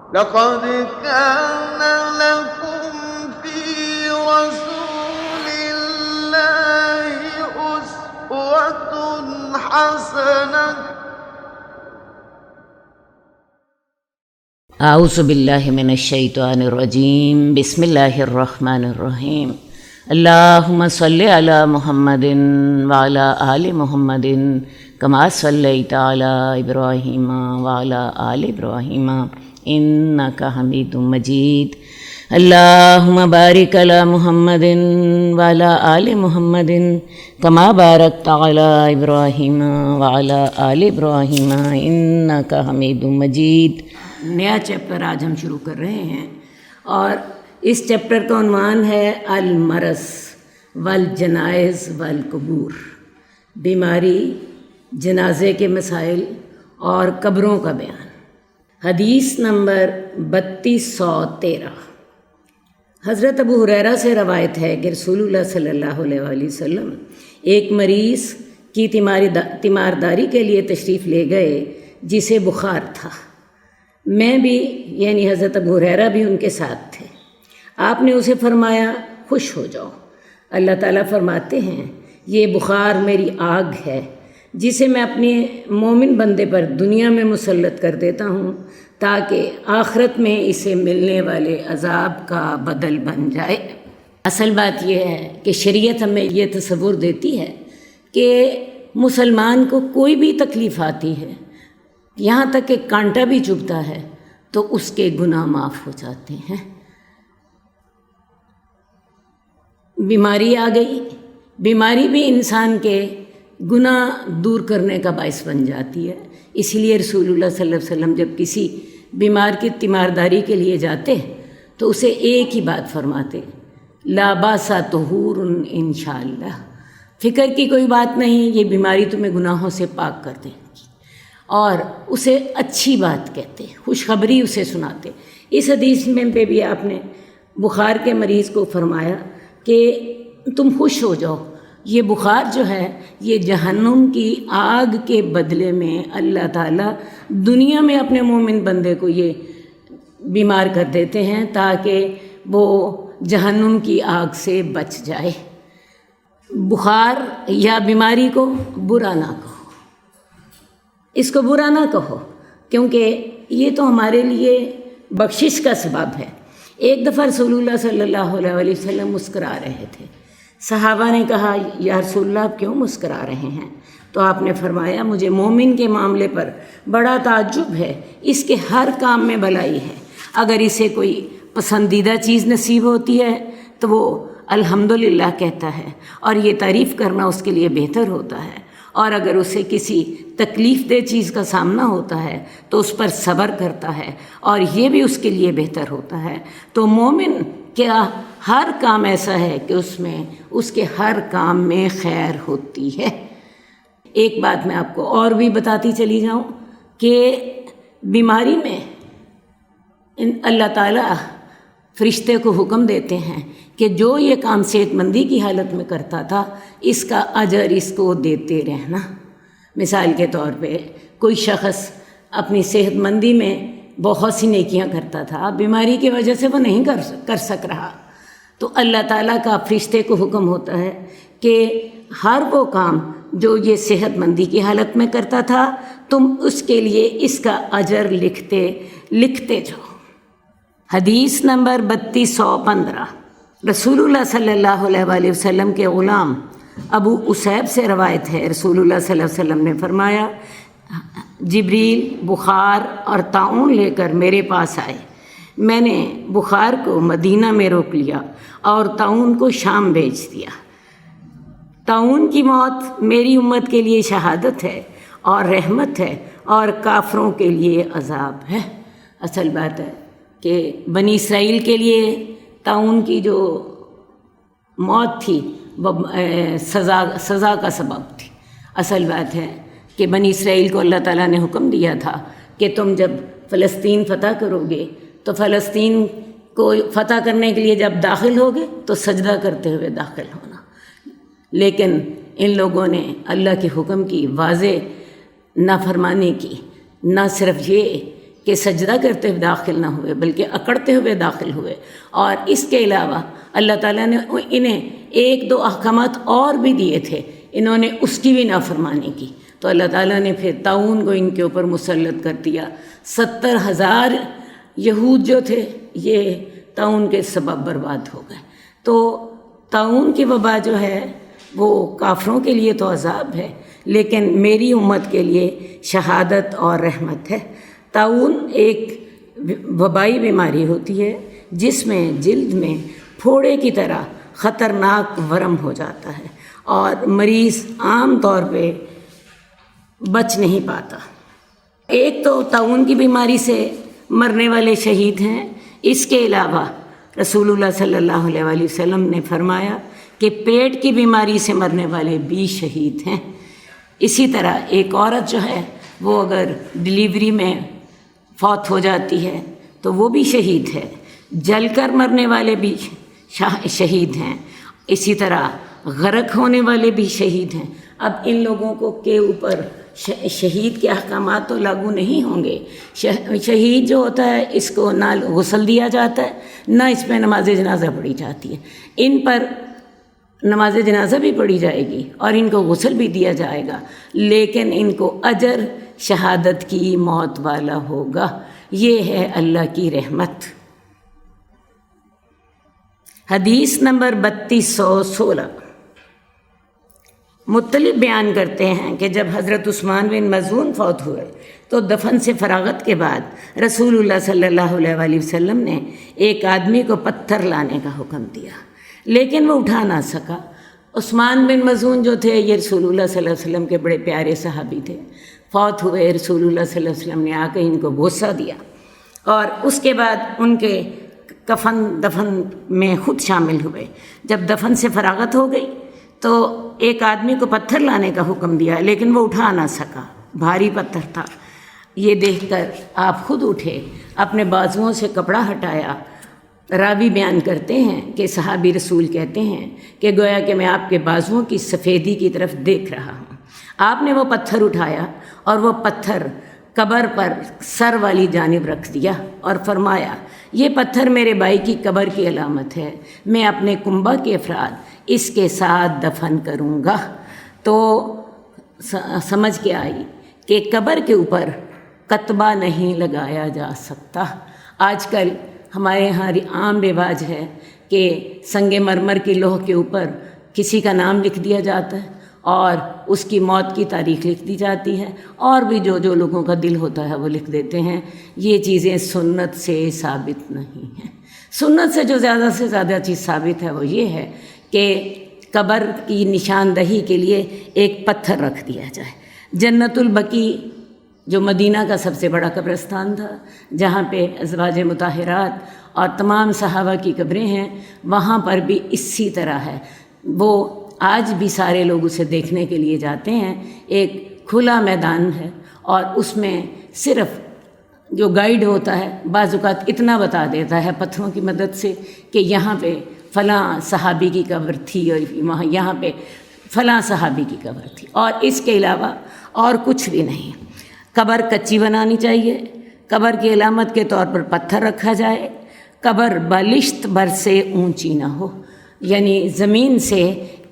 لقد كان لكم في رسول الله أسوة حسنة اعوذ باللہ من الشیطان الرجیم بسم اللہ الرحمن الرحیم اللہم صلی علی محمد وعلی آل محمد کما صلیت علی ابراہیم وعلی آل ابراہیم انک حمید مجید اللہم بارک علی محمد وعلی آل محمد کما بارکت علی ابراہیم وعلی آل ابراہیم انک حمید مجید۔ نیا چیپٹر آج ہم شروع کر رہے ہیں اور اس چیپٹر کا عنوان ہے المرض والجنائز والقبور، بیماری، جنازے کے مسائل اور قبروں کا بیان۔ حدیث نمبر 3213 حضرت ابو ہریرہ سے روایت ہے کہ رسول اللہ صلی اللہ علیہ وآلہ وسلم ایک مریض کی تیمارداری کے لیے تشریف لے گئے جسے بخار تھا۔ میں بھی یعنی حضرت ابو ہریرہ بھی ان کے ساتھ تھے۔ آپ نے اسے فرمایا خوش ہو جاؤ۔ اللہ تعالیٰ فرماتے ہیں یہ بخار میری آگ ہے جسے میں اپنے مومن بندے پر دنیا میں مسلط کر دیتا ہوں تاکہ آخرت میں اسے ملنے والے عذاب کا بدل بن جائے۔ اصل بات یہ ہے کہ شریعت ہمیں یہ تصور دیتی ہے کہ مسلمان کو کوئی بھی تکلیف آتی ہے، یہاں تک کہ کانٹا بھی چبھتا ہے تو اس کے گناہ معاف ہو جاتے ہیں۔ بیماری آ گئی، بیماری بھی انسان کے گناہ دور کرنے کا باعث بن جاتی ہے۔ اسی لیے رسول اللہ صلی اللہ علیہ وسلم جب کسی بیمار کی تیمارداری کے لیے جاتے تو اسے ایک ہی بات فرماتے، لا باس طہور انشاءاللہ، فکر کی کوئی بات نہیں، یہ بیماری تمہیں گناہوں سے پاک کر دے گی، اور اسے اچھی بات کہتے، خوشخبری اسے سناتے۔ اس حدیث میں پہ بھی آپ نے بخار کے مریض کو فرمایا کہ تم خوش ہو جاؤ، یہ بخار جو ہے یہ جہنم کی آگ کے بدلے میں اللہ تعالیٰ دنیا میں اپنے مومن بندے کو یہ بیمار کر دیتے ہیں تاکہ وہ جہنم کی آگ سے بچ جائے۔ بخار یا بیماری کو برا نہ کہو، اس کو برا نہ کہو، کیونکہ یہ تو ہمارے لیے بخشش کا سبب ہے۔ ایک دفعہ رسول اللہ صلی اللہ علیہ وآلہ وسلم مسکرا رہے تھے۔ صحابہ نے کہا یا رسول اللہ آپ کیوں مسکرا رہے ہیں؟ تو آپ نے فرمایا مجھے مومن کے معاملے پر بڑا تعجب ہے، اس کے ہر کام میں بھلائی ہے۔ اگر اسے کوئی پسندیدہ چیز نصیب ہوتی ہے تو وہ الحمدللہ کہتا ہے اور یہ تعریف کرنا اس کے لیے بہتر ہوتا ہے، اور اگر اسے کسی تکلیف دہ چیز کا سامنا ہوتا ہے تو اس پر صبر کرتا ہے اور یہ بھی اس کے لیے بہتر ہوتا ہے۔ تو مومن کیا ہر کام ایسا ہے کہ اس کے ہر کام میں خیر ہوتی ہے۔ ایک بات میں آپ کو اور بھی بتاتی چلی جاؤں کہ بیماری میں اللہ تعالیٰ فرشتے کو حکم دیتے ہیں کہ جو یہ کام صحت مندی کی حالت میں کرتا تھا اس کا اجر اس کو دیتے رہنا۔ مثال کے طور پہ کوئی شخص اپنی صحت مندی میں بہت سی نیکیاں کرتا تھا، بیماری کی وجہ سے وہ نہیں کر سک رہا، تو اللہ تعالیٰ کا فرشتے کو حکم ہوتا ہے کہ ہر وہ کام جو یہ صحت مندی کی حالت میں کرتا تھا تم اس کے لیے اس کا اجر لکھتے جاؤ۔ حدیث نمبر 3215 رسول اللہ صلی اللہ علیہ وآلہ وسلم کے غلام ابو اسیب سے روایت ہے، رسول اللہ صلی اللہ علیہ وسلم نے فرمایا جبریل بخار اور طاعون لے کر میرے پاس آئے، میں نے بخار کو مدینہ میں روک لیا اور طاعون کو شام بھیج دیا۔ طاعون کی موت میری امت کے لیے شہادت ہے اور رحمت ہے اور کافروں کے لیے عذاب ہے۔ اصل بات ہے کہ بنی اسرائیل کے لیے طاعون کی جو موت تھی وہ سزا کا سبب تھی۔ اصل بات ہے کہ بنی اسرائیل کو اللہ تعالیٰ نے حکم دیا تھا کہ تم جب فلسطین فتح کرو گے تو فلسطین کو فتح کرنے کے لیے جب داخل ہوگے تو سجدہ کرتے ہوئے داخل ہونا، لیکن ان لوگوں نے اللہ کے حکم کی واضح نافرمانی کی۔ نہ صرف یہ کہ سجدہ کرتے ہوئے داخل نہ ہوئے بلکہ اکڑتے ہوئے داخل ہوئے، اور اس کے علاوہ اللہ تعالیٰ نے انہیں ایک دو احکامات اور بھی دیے تھے، انہوں نے اس کی بھی نافرمانی کی، تو اللہ تعالیٰ نے پھر طاعون کو ان کے اوپر مسلط کر دیا۔ 70,000 یہود جو تھے یہ طاعون کے سبب برباد ہو گئے۔ تو طاعون کی وبا جو ہے وہ کافروں کے لیے تو عذاب ہے، لیکن میری امت کے لیے شہادت اور رحمت ہے۔ طاعون ایک وبائی بیماری ہوتی ہے جس میں جلد میں پھوڑے کی طرح خطرناک ورم ہو جاتا ہے اور مریض عام طور پہ بچ نہیں پاتا۔ ایک تو طاعون کی بیماری سے مرنے والے شہید ہیں، اس کے علاوہ رسول اللہ صلی اللہ علیہ وآلہ وسلم نے فرمایا کہ پیٹ کی بیماری سے مرنے والے بھی شہید ہیں۔ اسی طرح ایک عورت جو ہے وہ اگر ڈلیوری میں فوت ہو جاتی ہے تو وہ بھی شہید ہے، جل کر مرنے والے بھی شہید ہیں، اسی طرح غرق ہونے والے بھی شہید ہیں۔ اب ان لوگوں کو کے اوپر شہید کے احکامات تو لاگو نہیں ہوں گے۔ شہید جو ہوتا ہے اس کو نہ غسل دیا جاتا ہے نہ اس پہ نماز جنازہ پڑھی جاتی ہے، ان پر نماز جنازہ بھی پڑھی جائے گی اور ان کو غسل بھی دیا جائے گا، لیکن ان کو اجر شہادت کی موت والا ہوگا۔ یہ ہے اللہ کی رحمت۔ حدیث نمبر 3216 مطلب بیان کرتے ہیں کہ جب حضرت عثمان بن مظعون فوت ہوئے تو دفن سے فراغت کے بعد رسول اللہ صلی اللہ علیہ وآلہ وسلم نے ایک آدمی کو پتھر لانے کا حکم دیا، لیکن وہ اٹھا نہ سکا۔ عثمان بن مظعون جو تھے یہ رسول اللہ صلی اللہ علیہ وسلم کے بڑے پیارے صحابی تھے، فوت ہوئے، رسول اللہ صلی اللہ علیہ وسلم نے آ کے ان کو بوسہ دیا اور اس کے بعد ان کے کفن دفن میں خود شامل ہوئے۔ جب دفن سے فراغت ہو گئی تو ایک آدمی کو پتھر لانے کا حکم دیا، لیکن وہ اٹھا نہ سکا، بھاری پتھر تھا۔ یہ دیکھ کر آپ خود اٹھے، اپنے بازوؤں سے کپڑا ہٹایا۔ راوی بیان کرتے ہیں کہ صحابی رسول کہتے ہیں کہ گویا کہ میں آپ کے بازوؤں کی سفیدی کی طرف دیکھ رہا ہوں۔ آپ نے وہ پتھر اٹھایا اور وہ پتھر قبر پر سر والی جانب رکھ دیا اور فرمایا، یہ پتھر میرے بھائی کی قبر کی علامت ہے، میں اپنے کنبہ کے افراد اس کے ساتھ دفن کروں گا۔ تو سمجھ کے آئی کہ قبر کے اوپر کتبہ نہیں لگایا جا سکتا۔ آج کل ہمارے یہاں عام رواج ہے کہ سنگ مرمر کی لوح کے اوپر کسی کا نام لکھ دیا جاتا ہے اور اس کی موت کی تاریخ لکھ دی جاتی ہے، اور بھی جو لوگوں کا دل ہوتا ہے وہ لکھ دیتے ہیں۔ یہ چیزیں سنت سے ثابت نہیں ہیں۔ سنت سے جو زیادہ سے زیادہ چیز ثابت ہے وہ یہ ہے کہ قبر کی نشاندہی کے لیے ایک پتھر رکھ دیا جائے۔ جنت البقیع جو مدینہ کا سب سے بڑا قبرستان تھا، جہاں پہ ازواج مطہرات اور تمام صحابہ کی قبریں ہیں، وہاں پر بھی اسی طرح ہے۔ وہ آج بھی سارے لوگ اسے دیکھنے کے لیے جاتے ہیں۔ ایک کھلا میدان ہے اور اس میں صرف جو گائیڈ ہوتا ہے بعض اوقات اتنا بتا دیتا ہے پتھروں کی مدد سے کہ یہاں پہ فلاں صحابی کی قبر تھی اور وہاں یہاں پہ فلاں صحابی کی قبر تھی، اور اس کے علاوہ اور کچھ بھی نہیں۔ قبر کچی بنانی چاہیے، قبر کی علامت کے طور پر پتھر رکھا جائے، قبر بالشت بھر سے اونچی نہ ہو، یعنی زمین سے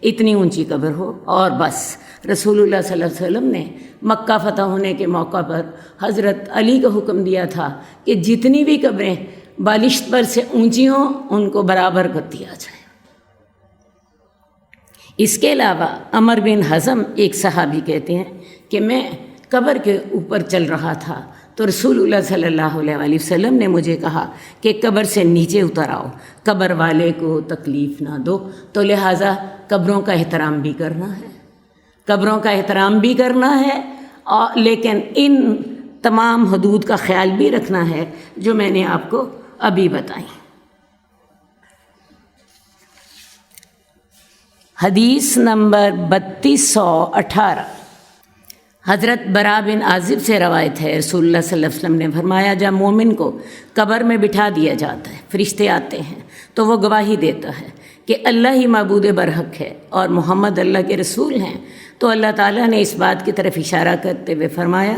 اتنی اونچی قبر ہو، اور بس۔ رسول اللہ صلی اللہ علیہ وسلم نے مکہ فتح ہونے کے موقع پر حضرت علی کو حکم دیا تھا کہ جتنی بھی قبریں بالشت پر سے اونچی ہوں ان کو برابر کر دیا جائے۔ اس کے علاوہ عمر بن حزم ایک صحابی کہتے ہیں کہ میں قبر کے اوپر چل رہا تھا تو رسول اللہ صلی اللہ علیہ وآلہ وسلم نے مجھے کہا کہ قبر سے نیچے اتر آؤ، قبر والے کو تکلیف نہ دو۔ تو لہٰذا قبروں کا احترام بھی کرنا ہے، قبروں کا احترام بھی کرنا ہے، لیکن ان تمام حدود کا خیال بھی رکھنا ہے جو میں نے آپ کو ابھی بتائیں۔ حدیث نمبر 3218 حضرت برا بن عازب سے روایت ہے، رسول اللہ صلی اللہ علیہ وسلم نے فرمایا، جب مومن کو قبر میں بٹھا دیا جاتا ہے، فرشتے آتے ہیں تو وہ گواہی دیتا ہے کہ اللہ ہی معبود برحق ہے اور محمد اللہ کے رسول ہیں، تو اللہ تعالیٰ نے اس بات کی طرف اشارہ کرتے ہوئے فرمایا،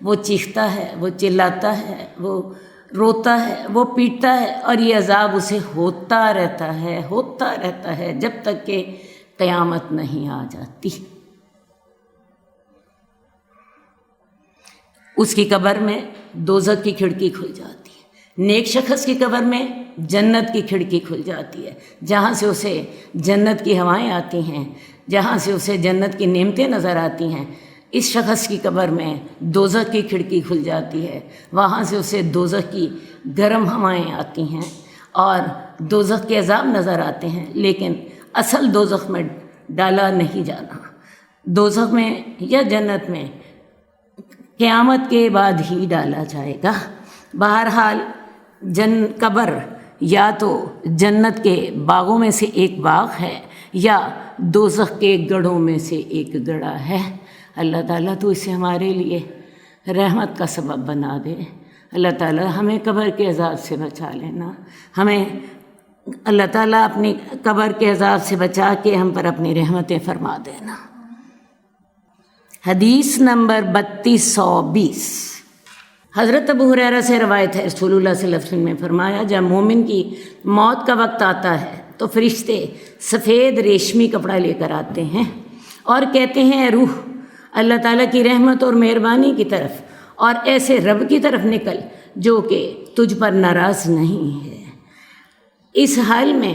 وہ چیختا ہے، وہ چلاتا ہے، وہ روتا ہے، وہ پیٹتا ہے، اور یہ عذاب اسے ہوتا رہتا ہے جب تک کہ قیامت نہیں آ جاتی۔ اس کی قبر میں دوزخ کی کھڑکی کھل جاتی ہے، نیک شخص کی قبر میں جنت کی کھڑکی کھل جاتی ہے، جہاں سے اسے جنت کی ہوائیں آتی ہیں، جہاں سے اسے جنت کی نعمتیں نظر آتی ہیں۔ اس شخص کی قبر میں دوزخ کی کھڑکی کھل جاتی ہے، وہاں سے اسے دوزخ کی گرم ہوائیں آتی ہیں اور دوزخ کے عذاب نظر آتے ہیں، لیکن اصل دوزخ میں ڈالا نہیں جانا۔ دوزخ میں یا جنت میں قیامت کے بعد ہی ڈالا جائے گا۔ بہرحال قبر یا تو جنت کے باغوں میں سے ایک باغ ہے یا دوزخ کے گڑھوں میں سے ایک گڑھا ہے۔ اللہ تعالیٰ تو اسے ہمارے لیے رحمت کا سبب بنا دے۔ اللہ تعالیٰ ہمیں قبر کے عذاب سے بچا لینا، ہمیں اللہ تعالیٰ اپنی قبر کے عذاب سے بچا کے ہم پر اپنی رحمتیں فرما دینا۔ حدیث نمبر 3220، حضرت ابو ہریرہ سے روایت ہے، رسول اللہ صلی اللہ علیہ وسلم نے فرمایا، جب مومن کی موت کا وقت آتا ہے تو فرشتے سفید ریشمی کپڑا لے کر آتے ہیں اور کہتے ہیں، اے روح، اللہ تعالیٰ کی رحمت اور مہربانی کی طرف اور ایسے رب کی طرف نکل جو کہ تجھ پر ناراض نہیں ہے، اس حال میں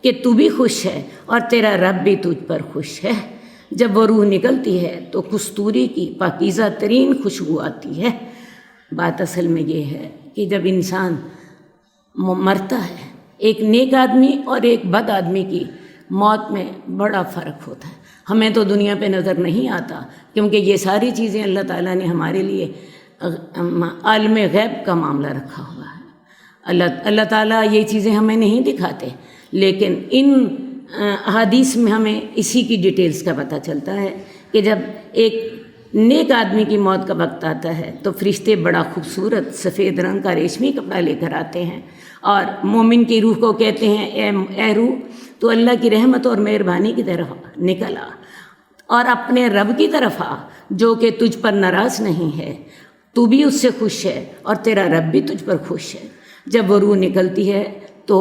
کہ تو بھی خوش ہے اور تیرا رب بھی تجھ پر خوش ہے۔ جب وہ روح نکلتی ہے تو کستوری کی پاکیزہ ترین خوشبو آتی ہے۔ بات اصل میں یہ ہے کہ جب انسان مرتا ہے، ایک نیک آدمی اور ایک بد آدمی کی موت میں بڑا فرق ہوتا ہے۔ ہمیں تو دنیا پہ نظر نہیں آتا کیونکہ یہ ساری چیزیں اللہ تعالیٰ نے ہمارے لیے عالم غیب کا معاملہ رکھا ہوا ہے۔ اللہ تعالیٰ یہ چیزیں ہمیں نہیں دکھاتے، لیکن ان احادیث میں ہمیں اسی کی ڈیٹیلز کا پتہ چلتا ہے کہ جب ایک نیک آدمی کی موت کا وقت آتا ہے تو فرشتے بڑا خوبصورت سفید رنگ کا ریشمی کپڑا لے کر آتے ہیں اور مومن کی روح کو کہتے ہیں، اے روح، تو اللہ کی رحمت اور مہربانی کی طرف نکل آ اور اپنے رب کی طرف آ جو کہ تجھ پر ناراض نہیں ہے، تو بھی اس سے خوش ہے اور تیرا رب بھی تجھ پر خوش ہے۔ جب وہ روح نکلتی ہے تو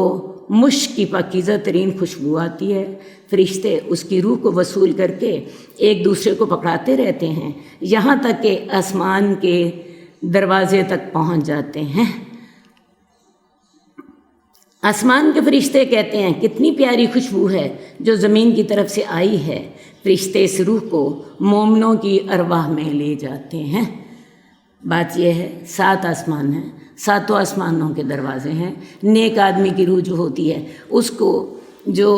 مشک کی پاکیزہ ترین خوشبو آتی ہے، فرشتے اس کی روح کو وصول کر کے ایک دوسرے کو پکڑاتے رہتے ہیں یہاں تک کہ آسمان کے دروازے تک پہنچ جاتے ہیں۔ آسمان کے فرشتے کہتے ہیں، کتنی پیاری خوشبو ہے جو زمین کی طرف سے آئی ہے۔ فرشتے اس روح کو مومنوں کی ارواح میں لے جاتے ہیں۔ بات یہ ہے، 7 آسمان ہیں، 7 آسمانوں کے دروازے ہیں۔ نیک آدمی کی روح جو ہوتی ہے اس کو جو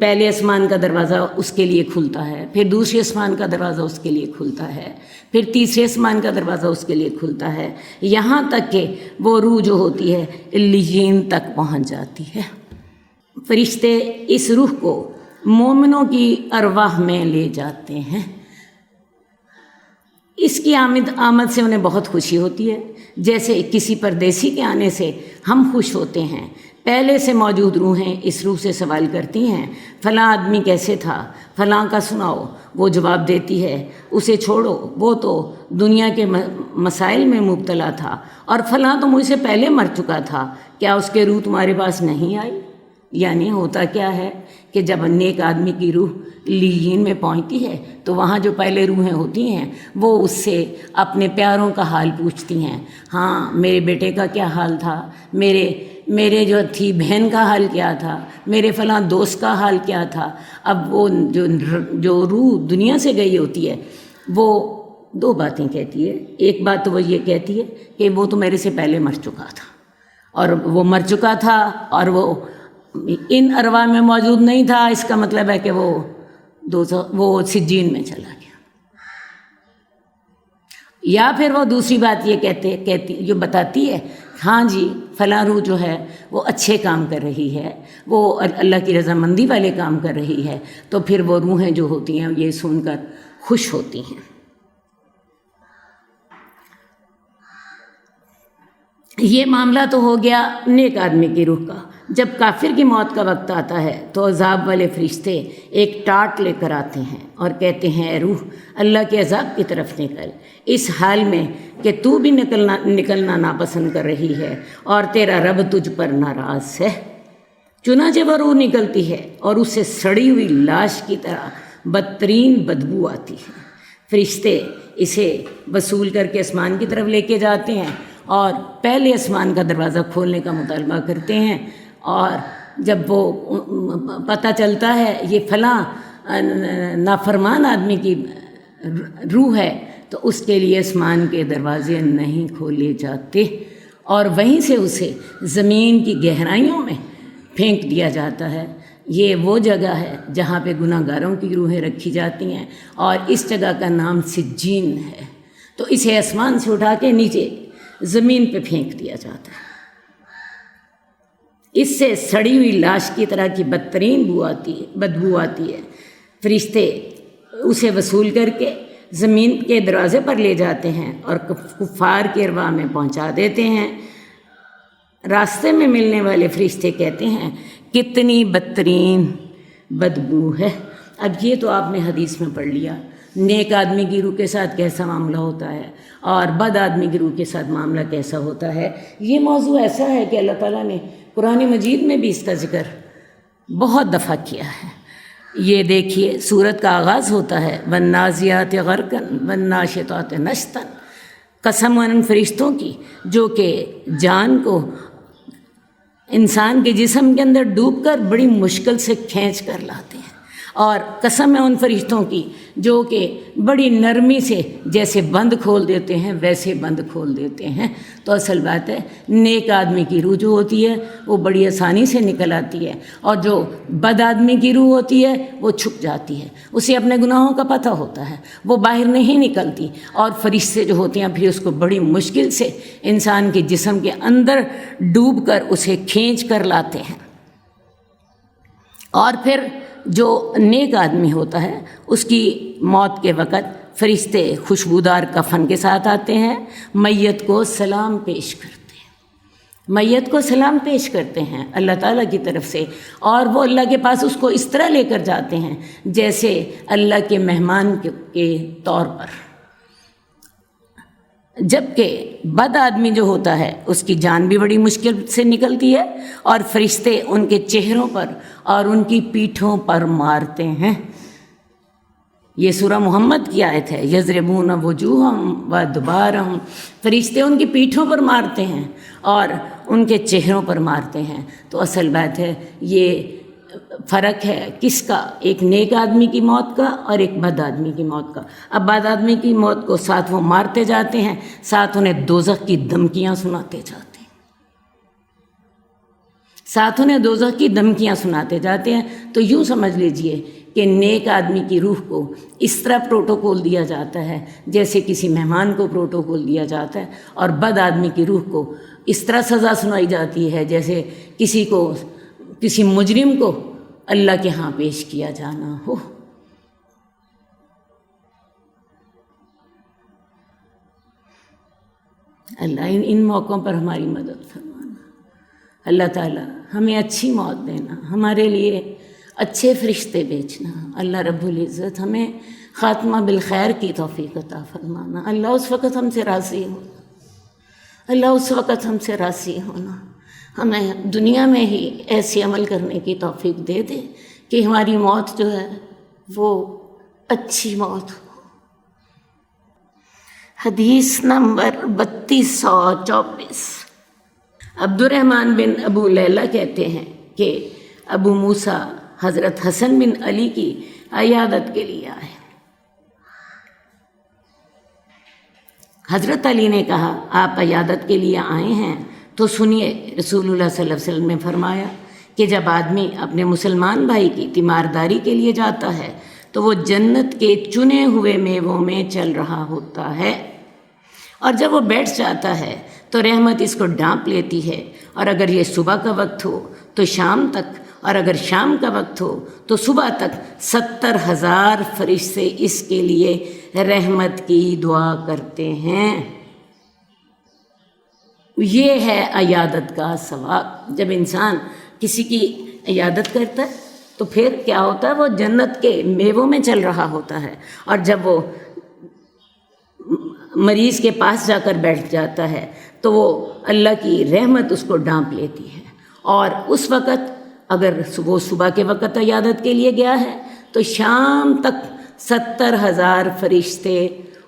پہلے آسمان کا دروازہ اس کے لیے کھلتا ہے، پھر دوسرے آسمان کا دروازہ اس کے لیے کھلتا ہے، پھر تیسرے آسمان کا دروازہ اس کے لیے کھلتا ہے، یہاں تک کہ وہ روح جو ہوتی ہے علیین تک پہنچ جاتی ہے۔ فرشتے اس روح کو مومنوں کی ارواح میں لے جاتے ہیں۔ اس کی آمد سے انہیں بہت خوشی ہوتی ہے، جیسے کسی پردیسی کے آنے سے ہم خوش ہوتے ہیں۔ پہلے سے موجود روحیں اس روح سے سوال کرتی ہیں، فلاں آدمی کیسے تھا، فلاں کا سناؤ۔ وہ جواب دیتی ہے، اسے چھوڑو، وہ تو دنیا کے مسائل میں مبتلا تھا، اور فلاں تو مجھ سے پہلے مر چکا تھا، کیا اس کے روح تمہارے پاس نہیں آئی؟ یعنی ہوتا کیا ہے کہ جب نیک آدمی کی روح لیین میں پہنچتی ہے تو وہاں جو پہلے روحیں ہوتی ہیں وہ اس سے اپنے پیاروں کا حال پوچھتی ہیں۔ ہاں، میرے بیٹے کا کیا حال تھا، میرے جو تھی بہن کا حال کیا تھا، میرے فلاں دوست کا حال کیا تھا۔ اب وہ جو روح دنیا سے گئی ہوتی ہے وہ 2 باتیں کہتی ہے۔ ایک بات تو وہ یہ کہتی ہے کہ وہ تو میرے سے پہلے مر چکا تھا، اور وہ مر چکا تھا اور وہ ان ارواح میں موجود نہیں تھا، اس کا مطلب ہے کہ وہ سجین میں چلا گیا۔ یا پھر وہ دوسری بات یہ کہتی جو بتاتی ہے، ہاں جی، فلاں روح جو ہے وہ اچھے کام کر رہی ہے، وہ اللہ کی رضامندی والے کام کر رہی ہے، تو پھر وہ روحیں جو ہوتی ہیں یہ سن کر خوش ہوتی ہیں۔ یہ معاملہ تو ہو گیا نیک آدمی کی روح کا۔ جب کافر کی موت کا وقت آتا ہے تو عذاب والے فرشتے ایک ٹاٹ لے کر آتے ہیں اور کہتے ہیں اے روح اللہ کے عذاب کی طرف نکل، اس حال میں کہ تو بھی نکلنا ناپسند کر رہی ہے اور تیرا رب تجھ پر ناراض ہے۔ چنانچہ وہ روح نکلتی ہے اور اس سے سڑی ہوئی لاش کی طرح بدترین بدبو آتی ہے۔ فرشتے اسے وصول کر کے آسمان کی طرف لے کے جاتے ہیں اور پہلے آسمان کا دروازہ کھولنے کا مطالبہ کرتے ہیں، اور جب وہ پتہ چلتا ہے یہ فلاں نافرمان آدمی کی روح ہے تو اس کے لیے آسمان کے دروازے نہیں کھولے جاتے اور وہیں سے اسے زمین کی گہرائیوں میں پھینک دیا جاتا ہے۔ یہ وہ جگہ ہے جہاں پہ گناہ گاروں کی روحیں رکھی جاتی ہیں اور اس جگہ کا نام سجین ہے۔ تو اسے آسمان سے اٹھا کے نیچے زمین پہ پھینک دیا جاتا ہے۔ اس سے سڑی ہوئی لاش کی طرح کی بدترین بدبو آتی ہے۔ فرشتے اسے وصول کر کے زمین کے دروازے پر لے جاتے ہیں اور کفار کے ارواح میں پہنچا دیتے ہیں۔ راستے میں ملنے والے فرشتے کہتے ہیں کتنی بدترین بدبو ہے۔ اب یہ تو آپ نے حدیث میں پڑھ لیا، نیک آدمی کی روح کے ساتھ کیسا معاملہ ہوتا ہے اور بد آدمی کی روح کے ساتھ معاملہ کیسا ہوتا ہے۔ یہ موضوع ایسا ہے کہ اللہ تعالیٰ نے قرآن مجید میں بھی اس کا ذکر بہت دفعہ کیا ہے۔ یہ دیکھیے سورت کا آغاز ہوتا ہے والنازعات غرقا والناشطات نشطا، قسم ان فرشتوں کی جو کہ جان کو انسان کے جسم کے اندر ڈوب کر بڑی مشکل سے کھینچ کر لاتے ہیں، اور قسم ہے ان فرشتوں کی جو کہ بڑی نرمی سے جیسے بند کھول دیتے ہیں ویسے بند کھول دیتے ہیں۔ تو اصل بات ہے نیک آدمی کی روح جو ہوتی ہے وہ بڑی آسانی سے نکل آتی ہے، اور جو بد آدمی کی روح ہوتی ہے وہ چھپ جاتی ہے، اسے اپنے گناہوں کا پتہ ہوتا ہے، وہ باہر نہیں نکلتی، اور فرشتے جو ہوتے ہیں پھر اس کو بڑی مشکل سے انسان کے جسم کے اندر ڈوب کر اسے کھینچ کر لاتے ہیں۔ اور پھر جو نیک آدمی ہوتا ہے اس کی موت کے وقت فرشتے خوشبودار کفن کے ساتھ آتے ہیں، میت کو سلام پیش کرتے ہیں، میت کو سلام پیش کرتے ہیں اللہ تعالیٰ کی طرف سے، اور وہ اللہ کے پاس اس کو اس طرح لے کر جاتے ہیں جیسے اللہ کے مہمان کے طور پر۔ جبکہ بد آدمی جو ہوتا ہے اس کی جان بھی بڑی مشکل سے نکلتی ہے، اور فرشتے ان کے چہروں پر اور ان کی پیٹھوں پر مارتے ہیں۔ یہ سورہ محمد کی آیت ہے یضربون وجوہہم وادبارہم، فرشتے ان کی پیٹھوں پر مارتے ہیں اور ان کے چہروں پر مارتے ہیں۔ تو اصل بات ہے یہ فرق ہے کس کا، ایک نیک آدمی کی موت کا اور ایک بد آدمی کی موت کا۔ اب بد آدمی کی موت کو ساتھ وہ مارتے جاتے ہیں، ساتھ انہیں دوزخ کی دھمکیاں سناتے جاتے ہیں، ساتھ انہیں دوزخ کی دھمکیاں سناتے جاتے ہیں۔ تو یوں سمجھ لیجئے کہ نیک آدمی کی روح کو اس طرح پروٹوکول دیا جاتا ہے جیسے کسی مہمان کو پروٹوکول دیا جاتا ہے، اور بد آدمی کی روح کو اس طرح سزا سنائی جاتی ہے جیسے کسی مجرم کو اللہ کے ہاں پیش کیا جانا ہو۔ اللہ ان موقعوں پر ہماری مدد فرمانا، اللہ تعالیٰ ہمیں اچھی موت دینا، ہمارے لیے اچھے فرشتے بھیجنا، اللہ رب العزت ہمیں خاتمہ بالخیر کی توفیق عطا فرمانا۔ اللہ اس وقت ہم سے راضی ہونا، اللہ اس وقت ہم سے راضی ہونا، ہمیں دنیا میں ہی ایسے عمل کرنے کی توفیق دے دے کہ ہماری موت جو ہے وہ اچھی موت ہو۔ حدیث نمبر 3224، عبد الرحمن بن ابو لیلہ کہتے ہیں کہ ابو موسیٰ حضرت حسن بن علی کی عیادت کے لیے آئے۔ حضرت علی نے کہا آپ عیادت کے لیے آئے ہیں تو سنیے، رسول اللہ صلی اللہ علیہ وسلم نے فرمایا کہ جب آدمی اپنے مسلمان بھائی کی تیمارداری کے لیے جاتا ہے تو وہ جنت کے چنے ہوئے میووں میں چل رہا ہوتا ہے، اور جب وہ بیٹھ جاتا ہے تو رحمت اس کو ڈانپ لیتی ہے، اور اگر یہ صبح کا وقت ہو تو شام تک، اور اگر شام کا وقت ہو تو صبح تک 70,000 فرشتے اس کے لیے رحمت کی دعا کرتے ہیں۔ یہ ہے عیادت کا ثواب۔ جب انسان کسی کی عیادت کرتا ہے تو پھر کیا ہوتا ہے، وہ جنت کے میووں میں چل رہا ہوتا ہے، اور جب وہ مریض کے پاس جا کر بیٹھ جاتا ہے تو وہ اللہ کی رحمت اس کو ڈانپ لیتی ہے، اور اس وقت اگر وہ صبح کے وقت عیادت کے لیے گیا ہے تو شام تک 70,000 فرشتے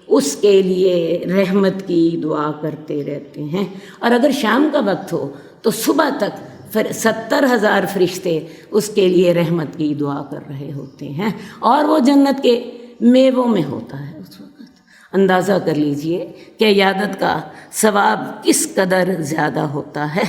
اس کے لیے رحمت کی دعا کرتے رہتے ہیں، اور اگر شام کا وقت ہو تو صبح تک 70,000 فرشتے اس کے لیے رحمت کی دعا کر رہے ہوتے ہیں، اور وہ جنت کے میووں میں ہوتا ہے اس وقت۔ اندازہ کر لیجئے کہ عیادت کا ثواب کس قدر زیادہ ہوتا ہے۔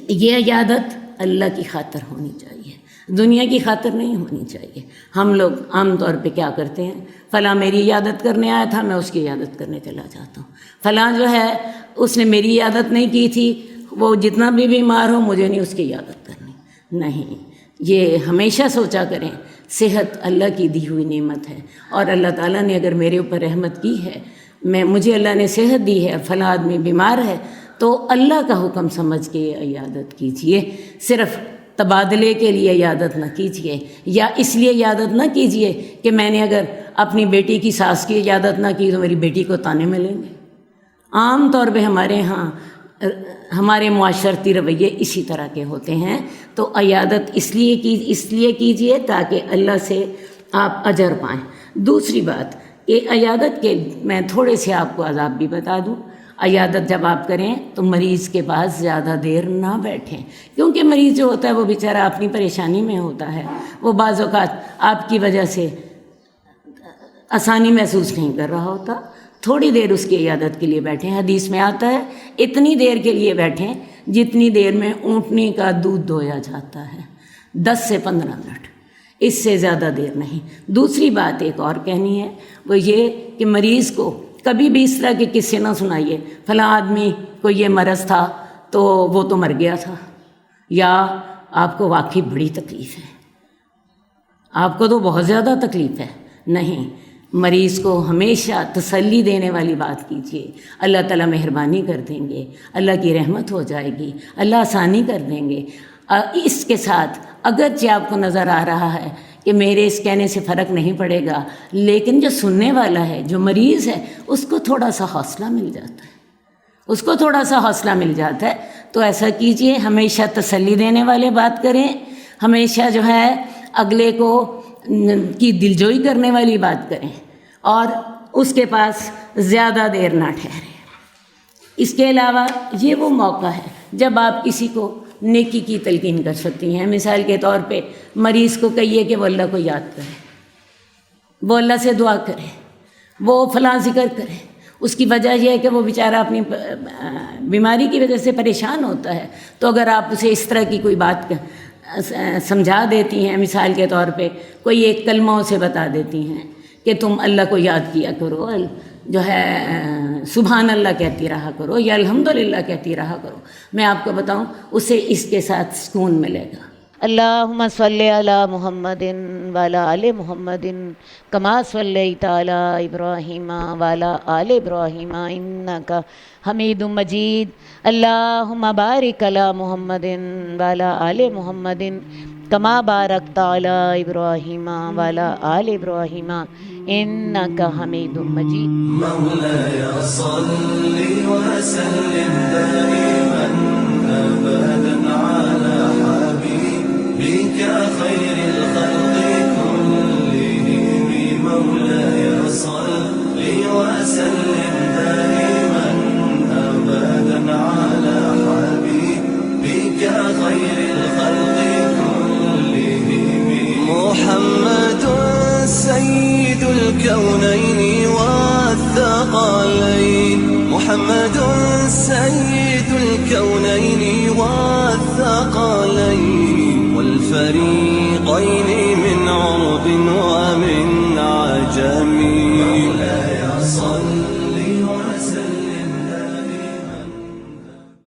یہ عیادت اللہ کی خاطر ہونی چاہیے، دنیا کی خاطر نہیں ہونی چاہیے۔ ہم لوگ عام طور پہ کیا کرتے ہیں، فلاں میری عیادت کرنے آیا تھا، میں اس کی عیادت کرنے چلا جاتا ہوں، فلاں جو ہے اس نے میری عیادت نہیں کی تھی، وہ جتنا بھی بیمار ہو مجھے نہیں اس کی عیادت کرنی۔ نہیں، یہ ہمیشہ سوچا کریں صحت اللہ کی دی ہوئی نعمت ہے، اور اللہ تعالیٰ نے اگر میرے اوپر رحمت کی ہے، مجھے اللہ نے صحت دی ہے، فلاں آدمی بیمار ہے، تو اللہ کا حکم سمجھ کے عیادت کیجئے، صرف تبادلے کے لیے عیادت نہ کیجئے، یا اس لیے عیادت نہ کیجئے کہ میں نے اگر اپنی بیٹی کی ساس کی عیادت نہ کی تو میری بیٹی کو تانے ملیں گے۔ عام طور پہ ہمارے ہاں ہمارے معاشرتی رویے اسی طرح کے ہوتے ہیں، تو عیادت اس لیے کیجئے تاکہ اللہ سے آپ اجر پائیں۔ دوسری بات کہ عیادت کے میں تھوڑے سے آپ کو آداب بھی بتا دوں۔ عیادت جب آپ کریں تو مریض کے پاس زیادہ دیر نہ بیٹھیں، کیونکہ مریض جو ہوتا ہے وہ بیچارہ اپنی پریشانی میں ہوتا ہے، وہ بعض اوقات آپ کی وجہ سے آسانی محسوس نہیں کر رہا ہوتا۔ تھوڑی دیر اس کی عیادت کے لیے بیٹھیں۔ حدیث میں آتا ہے اتنی دیر کے لیے بیٹھیں جتنی دیر میں اونٹنی کا دودھ دھویا جاتا ہے، 10 سے 15 منٹ، اس سے زیادہ دیر نہیں۔ دوسری بات ایک اور کہنی ہے، وہ یہ کہ مریض کو کبھی بھی اس طرح کے قصے نہ سنائیے، فلاں آدمی کو یہ مرض تھا تو وہ تو مر گیا تھا، یا آپ کو واقعی بڑی تکلیف ہے، آپ کو تو بہت زیادہ تکلیف ہے۔ نہیں، مریض کو ہمیشہ تسلی دینے والی بات کیجیے، اللہ تعالیٰ مہربانی کر دیں گے، اللہ کی رحمت ہو جائے گی، اللہ آسانی کر دیں گے۔ اس کے ساتھ اگرچہ آپ کو نظر آ رہا ہے کہ میرے اس کہنے سے فرق نہیں پڑے گا، لیکن جو سننے والا ہے، جو مریض ہے، اس کو تھوڑا سا حوصلہ مل جاتا ہے، اس کو تھوڑا سا حوصلہ مل جاتا ہے۔ تو ایسا کیجئے، ہمیشہ تسلی دینے والے بات کریں، ہمیشہ جو ہے اگلے کو کی دلجوئی کرنے والی بات کریں، اور اس کے پاس زیادہ دیر نہ ٹھہریں۔ اس کے علاوہ یہ وہ موقع ہے جب آپ کسی کو نیکی کی تلقین کر سکتی ہیں۔ مثال کے طور پہ مریض کو کہیے کہ وہ اللہ کو یاد کرے، وہ اللہ سے دعا کرے، وہ فلاں ذکر کرے۔ اس کی وجہ یہ ہے کہ وہ بیچارہ اپنی بیماری کی وجہ سے پریشان ہوتا ہے، تو اگر آپ اسے اس طرح کی کوئی بات سمجھا دیتی ہیں، مثال کے طور پہ کوئی ایک کلمہ اسے بتا دیتی ہیں کہ تم اللہ کو یاد کیا کرو، جو ہے سبحان اللہ کہتی رہا کرو، یا الحمدللہ کہتی رہا کرو، میں آپ کو بتاؤں اسے اس کے ساتھ سکون ملے گا۔ اللہم صلی علی محمد وعلی آل محمد کما صلیت علی ابراہیم وعلی آل ابراہیم انک حمید مجید۔ اللہم بارک علی محمد وعلی آل محمد کما بارکت علی ابراہیم وعلی آل ابراہیم انک حمید مجید۔ مولاي صل وسلم دائما ابدا على حبيبك خير الخلق كلهم، مولاي صل وسلم دائما ابدا على حبيبك خير الخلق كلهم، محمد سيد الكونين والثقلين، محمد سيد الكونين والثقلين،